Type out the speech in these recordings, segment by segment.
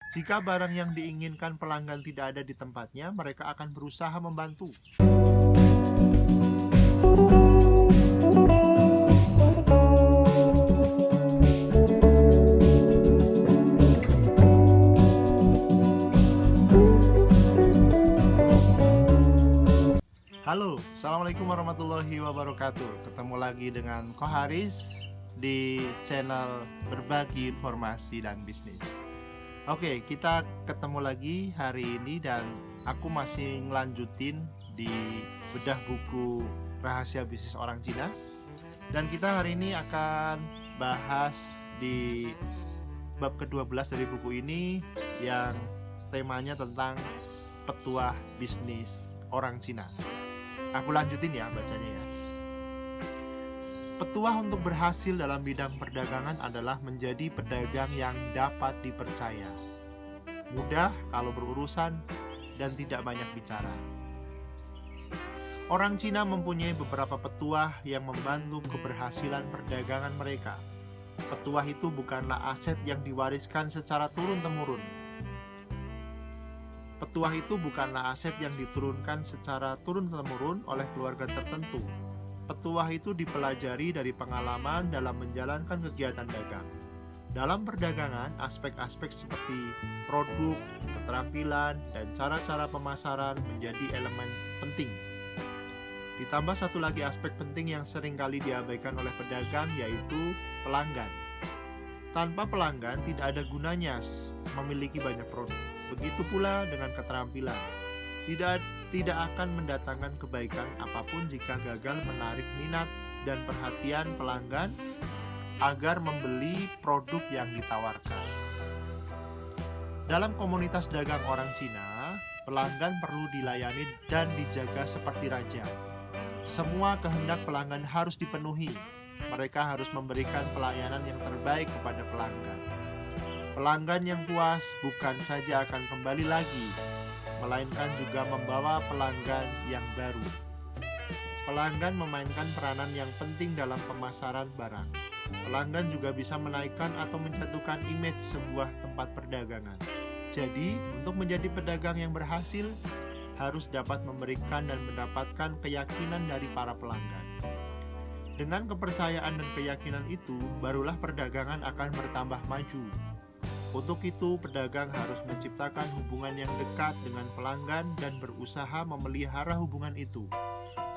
Jika barang yang diinginkan pelanggan tidak ada di tempatnya, mereka akan berusaha membantu. Halo, Assalamualaikum warahmatullahi wabarakatuh. Ketemu lagi dengan Ko Haris di channel Berbagi Informasi dan Bisnis. Oke, kita ketemu lagi hari ini dan aku masih ngelanjutin di bedah buku Rahasia Bisnis Orang Cina. Dan kita hari ini akan bahas di bab ke-12 dari buku ini yang temanya tentang petuah bisnis orang Cina. Aku lanjutin ya bacanya ya. Petuah untuk berhasil dalam bidang perdagangan adalah menjadi pedagang yang dapat dipercaya, mudah kalau berurusan, dan tidak banyak bicara. Orang Cina mempunyai beberapa petuah yang membantu keberhasilan perdagangan mereka. Petuah itu bukanlah aset yang diwariskan secara turun-temurun. Petuah itu bukanlah aset yang diturunkan secara turun-temurun oleh keluarga tertentu. Petuah itu dipelajari dari pengalaman dalam menjalankan kegiatan dagang. Dalam perdagangan, aspek-aspek seperti produk, keterampilan, dan cara-cara pemasaran menjadi elemen penting. Ditambah satu lagi aspek penting yang seringkali diabaikan oleh pedagang, yaitu pelanggan. Tanpa pelanggan tidak ada gunanya memiliki banyak produk. Begitu pula dengan keterampilan. Tidak akan mendatangkan kebaikan apapun jika gagal menarik minat dan perhatian pelanggan agar membeli produk yang ditawarkan. Dalam komunitas dagang orang Cina, pelanggan perlu dilayani dan dijaga seperti raja. Semua kehendak pelanggan harus dipenuhi. Mereka harus memberikan pelayanan yang terbaik kepada pelanggan. Pelanggan yang puas bukan saja akan kembali lagi, melainkan juga membawa pelanggan yang baru. Pelanggan memainkan peranan yang penting dalam pemasaran barang. Pelanggan juga bisa menaikkan atau menjatuhkan image sebuah tempat perdagangan. Jadi, untuk menjadi pedagang yang berhasil, harus dapat memberikan dan mendapatkan keyakinan dari para pelanggan. Dengan kepercayaan dan keyakinan itu, barulah perdagangan akan bertambah maju. Untuk itu, pedagang harus menciptakan hubungan yang dekat dengan pelanggan dan berusaha memelihara hubungan itu.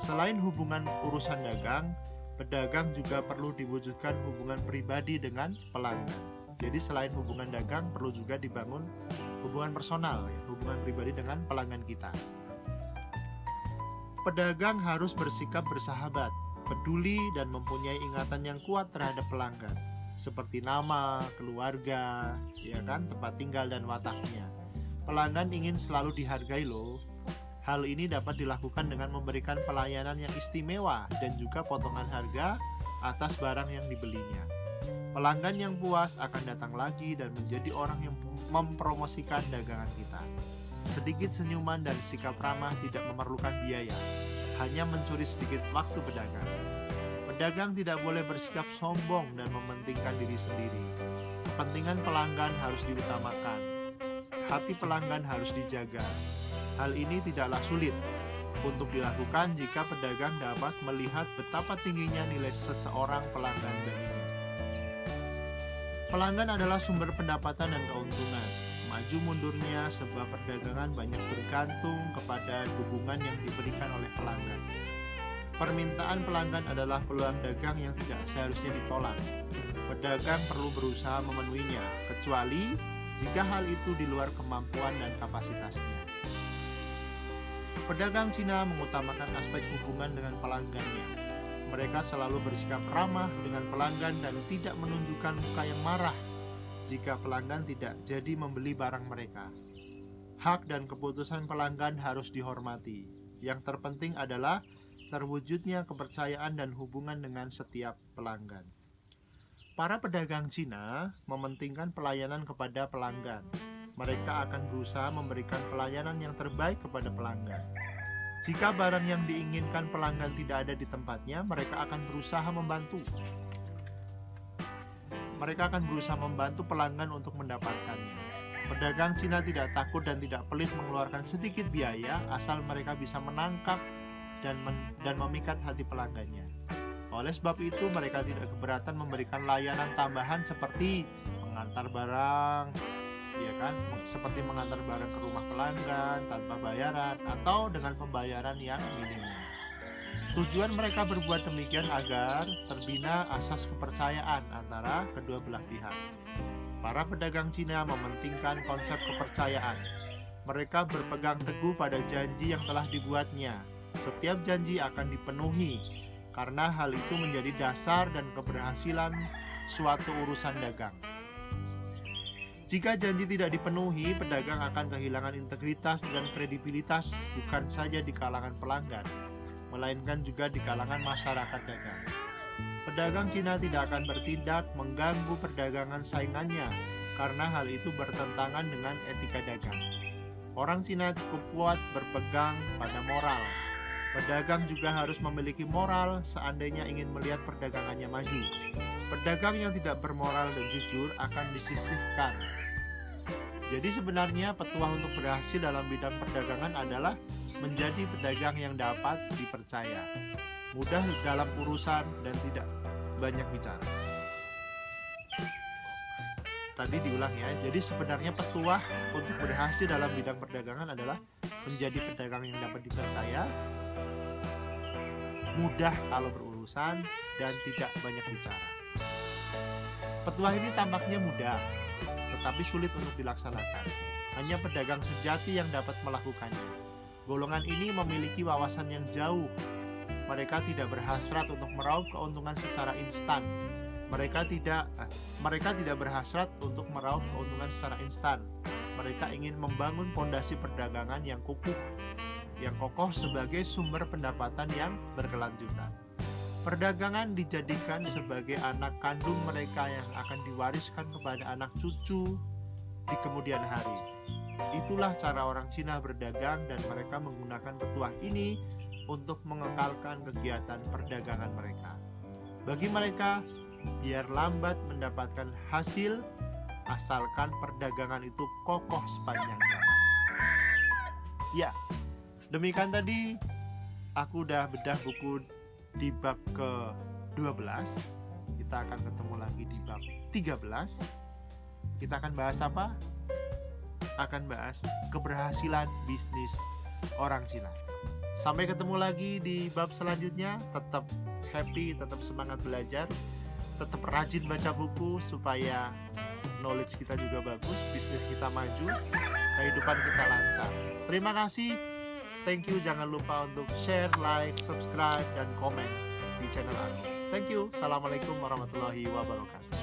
Selain hubungan urusan dagang, pedagang juga perlu diwujudkan hubungan pribadi dengan pelanggan. Jadi selain hubungan dagang, perlu juga dibangun hubungan personal, hubungan pribadi dengan pelanggan kita. Pedagang harus bersikap bersahabat, peduli, dan mempunyai ingatan yang kuat terhadap pelanggan, seperti nama, keluarga, ya kan, tempat tinggal dan wataknya. Pelanggan ingin selalu dihargai loh. Hal ini dapat dilakukan dengan memberikan pelayanan yang istimewa dan juga potongan harga atas barang yang dibelinya. Pelanggan yang puas akan datang lagi dan menjadi orang yang mempromosikan dagangan kita. Sedikit senyuman dan sikap ramah tidak memerlukan biaya, hanya mencuri sedikit waktu pedagang. Pedagang tidak boleh bersikap sombong dan mementingkan diri sendiri. Kepentingan pelanggan harus diutamakan. Hati pelanggan harus dijaga. Hal ini tidaklah sulit untuk dilakukan jika pedagang dapat melihat betapa tingginya nilai seseorang pelanggan baginya. Pelanggan adalah sumber pendapatan dan keuntungan. Maju mundurnya sebuah perdagangan banyak bergantung kepada dukungan yang diberikan oleh pelanggan. Permintaan pelanggan adalah peluang dagang yang tidak seharusnya ditolak. Pedagang perlu berusaha memenuhinya, kecuali jika hal itu di luar kemampuan dan kapasitasnya. Pedagang Cina mengutamakan aspek hubungan dengan pelanggannya. Mereka selalu bersikap ramah dengan pelanggan dan tidak menunjukkan muka yang marah jika pelanggan tidak jadi membeli barang mereka. Hak dan keputusan pelanggan harus dihormati. Yang terpenting adalah terwujudnya kepercayaan dan hubungan dengan setiap pelanggan. Para pedagang Cina mementingkan pelayanan kepada pelanggan. Mereka akan berusaha memberikan pelayanan yang terbaik kepada pelanggan. Jika barang yang diinginkan pelanggan tidak ada di tempatnya, mereka akan berusaha membantu. Mereka akan berusaha membantu pelanggan untuk mendapatkannya. Pedagang Cina tidak takut dan tidak pelit mengeluarkan sedikit biaya asal mereka bisa menangkap dan memikat hati pelanggannya. Oleh sebab itu, mereka tidak keberatan memberikan layanan tambahan seperti mengantar barang, ya kan? Seperti mengantar barang ke rumah pelanggan tanpa bayaran atau dengan pembayaran yang minim. Tujuan mereka berbuat demikian agar terbina asas kepercayaan antara kedua belah pihak. Para pedagang Cina mementingkan konsep kepercayaan. Mereka berpegang teguh pada janji yang telah dibuatnya. Setiap janji akan dipenuhi, karena hal itu menjadi dasar dan keberhasilan suatu urusan dagang. Jika janji tidak dipenuhi, pedagang akan kehilangan integritas dan kredibilitas bukan saja di kalangan pelanggan, melainkan juga di kalangan masyarakat dagang. Pedagang Cina tidak akan bertindak mengganggu perdagangan saingannya karena hal itu bertentangan dengan etika dagang. Orang Cina cukup kuat berpegang pada moral. Pedagang juga harus memiliki moral seandainya ingin melihat perdagangannya maju. Pedagang yang tidak bermoral dan jujur akan disisihkan. Jadi sebenarnya petuah untuk berhasil dalam bidang perdagangan adalah menjadi pedagang yang dapat dipercaya, mudah dalam urusan dan tidak banyak bicara. Tadi diulang ya. Jadi sebenarnya petuah untuk berhasil dalam bidang perdagangan adalah menjadi pedagang yang dapat dipercaya, mudah kalau berurusan, dan tidak banyak bicara. Petuah ini tampaknya mudah, tetapi sulit untuk dilaksanakan. Hanya pedagang sejati yang dapat melakukannya. Golongan ini memiliki wawasan yang jauh. Mereka tidak berhasrat untuk meraup keuntungan secara instan. Mereka tidak berhasrat untuk meraup keuntungan secara instan. Mereka ingin membangun fondasi perdagangan yang kokoh sebagai sumber pendapatan yang berkelanjutan. Perdagangan dijadikan sebagai anak kandung mereka yang akan diwariskan kepada anak cucu di kemudian hari. Itulah cara orang Cina berdagang, dan mereka menggunakan petuah ini untuk mengekalkan kegiatan perdagangan mereka. Bagi mereka, biar lambat mendapatkan hasil, asalkan perdagangan itu kokoh sepanjang zaman. Ya, demikian tadi aku udah bedah buku di bab ke-12. Kita akan ketemu lagi di bab 13. Kita akan bahas apa? Akan bahas keberhasilan bisnis orang Cina. Sampai ketemu lagi di bab selanjutnya. Tetap happy, tetap semangat belajar, tetap rajin baca buku supaya knowledge kita juga bagus, bisnis kita maju, kehidupan kita lancar. Terima kasih. Thank you. Jangan lupa untuk share, like, subscribe, dan komen di channel aku. Thank you. Assalamualaikum warahmatullahi wabarakatuh.